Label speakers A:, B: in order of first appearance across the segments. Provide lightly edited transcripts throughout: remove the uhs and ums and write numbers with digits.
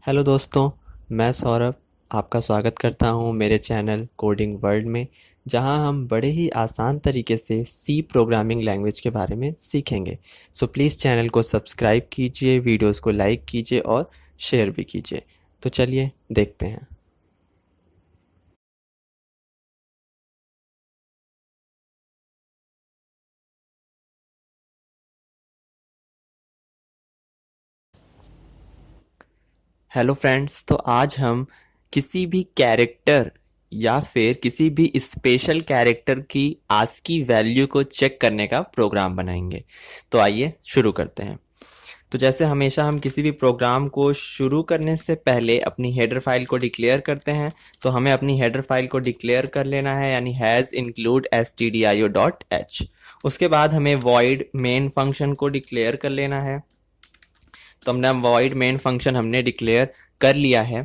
A: Hello दोस्तों, मैं सौरभ आपका स्वागत करता हूं मेरे चैनल कोडिंग वर्ल्ड में, जहां हम बड़े ही आसान तरीके से सी प्रोग्रामिंग लैंग्वेज के बारे में सीखेंगे। सो प्लीज़ चैनल को सब्सक्राइब कीजिए, वीडियोस को लाइक कीजिए और शेयर भी कीजिए। तो चलिए देखते हैं। हेलो फ्रेंड्स, तो आज हम किसी भी कैरेक्टर या फिर किसी भी स्पेशल कैरेक्टर की आस्की वैल्यू को चेक करने का प्रोग्राम बनाएंगे। तो आइए शुरू करते हैं। तो जैसे हमेशा हम किसी भी प्रोग्राम को शुरू करने से पहले अपनी हेडर फाइल को डिक्लेयर करते हैं। तो हमें अपनी हेडर फाइल को डिक्लेयर कर लेना है, यानी हैज़ इंक्लूड stdio.h। उसके बाद हमें void मेन फंक्शन को डिक्लेयर कर लेना है। तो हमने void मेन फंक्शन हमने डिक्लेयर कर लिया है।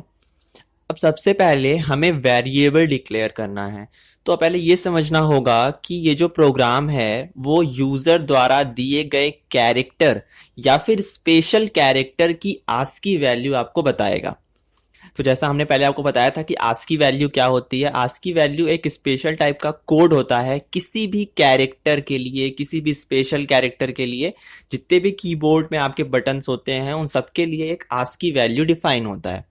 A: अब सबसे पहले हमें वेरिएबल डिक्लेयर करना है। तो पहले ये समझना होगा कि ये जो प्रोग्राम है वो यूजर द्वारा दिए गए कैरेक्टर या फिर स्पेशल कैरेक्टर की आस्की वैल्यू आपको बताएगा। तो जैसा हमने पहले आपको बताया था कि आस्की वैल्यू क्या होती है। आस्की वैल्यू एक स्पेशल टाइप का कोड होता है किसी भी कैरेक्टर के लिए, किसी भी स्पेशल कैरेक्टर के लिए। जितने भी कीबोर्ड में आपके बटन्स होते हैं उन सबके लिए एक आस्की वैल्यू डिफाइन होता है,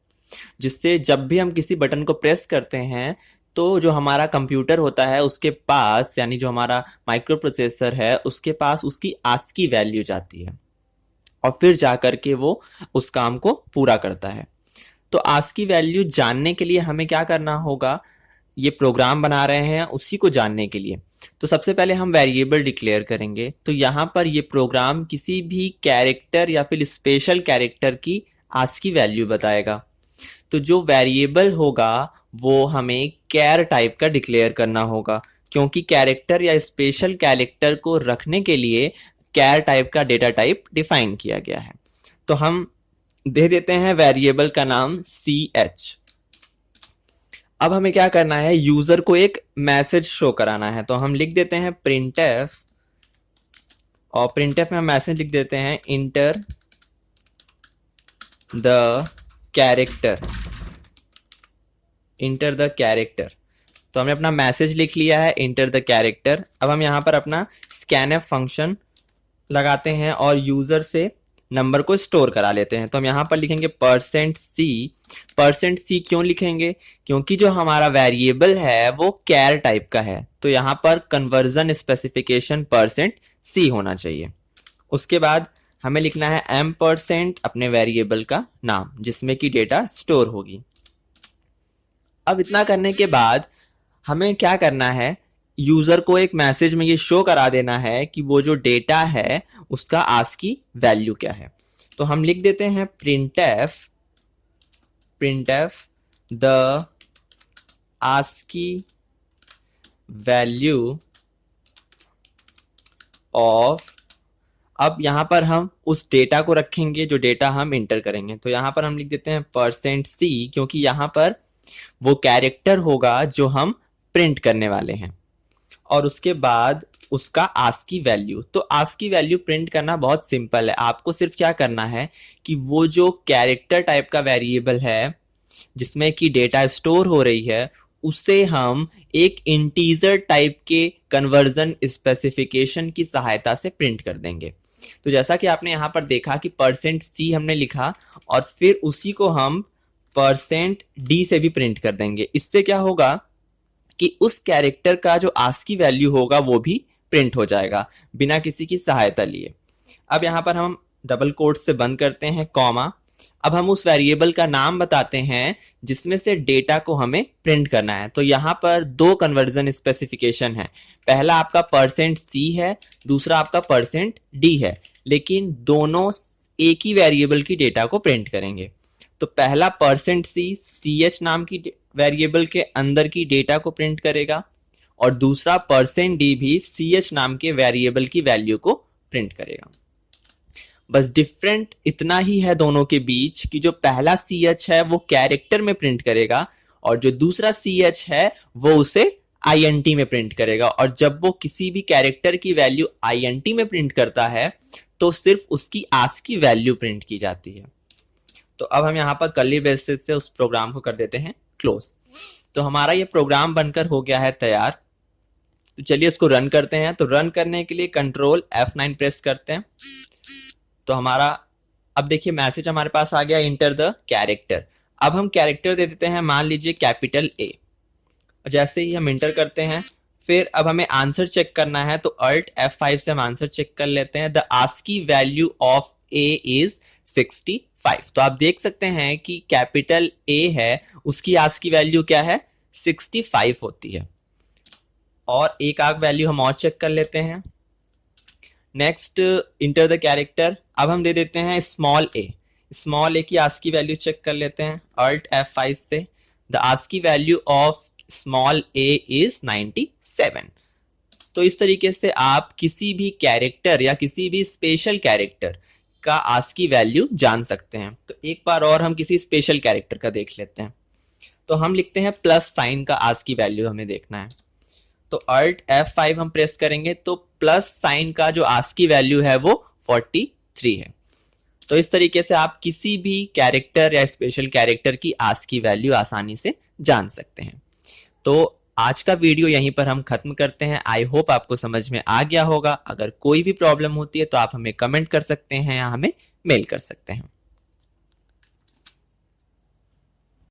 A: जिससे जब भी हम किसी बटन को प्रेस करते हैं तो जो हमारा कंप्यूटर होता है उसके पास, यानी जो हमारा माइक्रो प्रोसेसर है उसके पास उसकी आस्की वैल्यू जाती है और फिर जाकर के वो उस काम को पूरा करता है। तो आस्की वैल्यू जानने के लिए हमें क्या करना होगा, ये प्रोग्राम बना रहे हैं उसी को जानने के लिए। तो सबसे पहले हम वेरिएबल डिक्लेयर करेंगे। तो यहाँ पर ये प्रोग्राम किसी भी कैरेक्टर या फिर स्पेशल कैरेक्टर की आस्की वैल्यू बताएगा। तो जो वेरिएबल होगा वो हमें कैर टाइप का डिक्लेयर करना होगा, क्योंकि कैरेक्टर या स्पेशल कैरेक्टर को रखने के लिए कैर टाइप का डेटा टाइप डिफाइन किया गया है। तो हम दे देते हैं वेरिएबल का नाम ch। अब हमें क्या करना है, यूजर को एक मैसेज शो कराना है। तो हम लिख देते हैं printf, और printf में हम मैसेज लिख देते हैं inter the character, inter the character. तो हमने अपना मैसेज लिख लिया है इंटर द कैरेक्टर। अब हम यहाँ पर अपना scanf फंक्शन लगाते हैं और यूजर से नंबर को स्टोर करा लेते हैं। तो हम यहाँ पर लिखेंगे %c। %c क्यों लिखेंगे, क्योंकि जो हमारा वेरिएबल है वो कैर टाइप का है। तो यहाँ पर कन्वर्जन स्पेसिफिकेशन %c होना चाहिए। उसके बाद हमें लिखना है m% अपने वेरिएबल का नाम जिसमें कि डेटा स्टोर होगी। अब इतना करने के बाद हमें क्या करना है, यूजर को एक मैसेज में ये शो करा देना है कि वो जो डेटा है उसका आस्की वैल्यू क्या है। तो हम लिख देते हैं printf the ASCII value of. अब यहां पर हम उस डेटा को रखेंगे जो डेटा हम इंटर करेंगे। तो यहां पर हम लिख देते हैं %c, क्योंकि यहां पर वो कैरेक्टर होगा जो हम प्रिंट करने वाले हैं। और उसके बाद उसका आस्की वैल्यू। तो आस्की वैल्यू प्रिंट करना बहुत सिंपल है। आपको सिर्फ क्या करना है कि वो जो कैरेक्टर टाइप का वेरिएबल है जिसमें कि डेटा स्टोर हो रही है उसे हम एक इंटीजर टाइप के कन्वर्जन स्पेसिफिकेशन की सहायता से प्रिंट कर देंगे। तो जैसा कि आपने यहाँ पर देखा कि %c हमने लिखा और फिर उसी को हम %d से भी प्रिंट कर देंगे। इससे क्या होगा कि उस कैरेक्टर का जो आस्की वैल्यू होगा वो भी प्रिंट हो जाएगा बिना किसी की सहायता लिए। अब यहाँ पर हम डबल कोट से बंद करते हैं कॉमा। अब हम उस वेरिएबल का नाम बताते हैं जिसमें से डेटा को हमें प्रिंट करना है। तो यहाँ पर दो कन्वर्जन स्पेसिफिकेशन है। पहला आपका %c है, दूसरा आपका %d है, लेकिन दोनों एक ही वेरिएबल की डेटा को प्रिंट करेंगे। तो पहला %c ch नाम की वेरिएबल के अंदर की डेटा को प्रिंट करेगा और दूसरा %d भी ch नाम के वेरिएबल की वैल्यू को प्रिंट करेगा। बस डिफरेंट इतना ही है दोनों के बीच कि जो पहला ch है वो कैरेक्टर में प्रिंट करेगा और जो दूसरा ch है वो उसे int में प्रिंट करेगा। और जब वो किसी भी कैरेक्टर की वैल्यू int में प्रिंट करता है तो सिर्फ उसकी आस्की वैल्यू प्रिंट की जाती है। तो अब हम यहाँ पर कर्ली ब्रेसेस से उस प्रोग्राम को कर देते हैं क्लोज। तो हमारा ये प्रोग्राम बनकर हो गया है तैयार। तो चलिए इसको रन करते हैं। तो रन करने के लिए कंट्रोल F9 प्रेस करते हैं। तो हमारा अब देखिए मैसेज हमारे पास आ गया, इंटर द कैरेक्टर। अब हम कैरेक्टर दे देते हैं, मान लीजिए कैपिटल A। जैसे ही हम इंटर करते हैं, फिर अब हमें आंसर चेक करना है, तो अल्ट F5 से हम आंसर चेक कर लेते हैं। The ASCII value of A is 65। तो आप देख सकते हैं कि कैपिटल A है, उसकी आस्की वैल्यू क्या है, 65 होती है। और एक आग वैल्यू हम और चेक कर लेते हैं। Next enter the character. अब हम दे देते हैं स्मॉल a। स्मॉल a की आस्की वैल्यू चेक कर लेते हैं, अल्ट F5 से। The ASCII value of small a is 97। तो इस तरीके से आप किसी भी कैरेक्टर या किसी भी स्पेशल कैरेक्टर का आस्की वैल्यू जान सकते हैं। तो एक बार और हम किसी स्पेशल कैरेक्टर का देख लेते हैं। तो हम लिखते हैं प्लस साइन का आस्की वैल्यू हमें देखना है। तो अल्ट F5 हम प्रेस करेंगे, तो प्लस साइन का जो आस्की वैल्यू है वो 43 है। तो इस तरीके से आप किसी भी कैरेक्टर या स्पेशल कैरेक्टर की आस्की वैल्यू आसानी से जान सकते हैं। तो आज का वीडियो यहीं पर हम खत्म करते हैं। आई होप आपको समझ में आ गया होगा। अगर कोई भी प्रॉब्लम होती है तो आप हमें कमेंट कर सकते हैं या हमें मेल कर सकते हैं।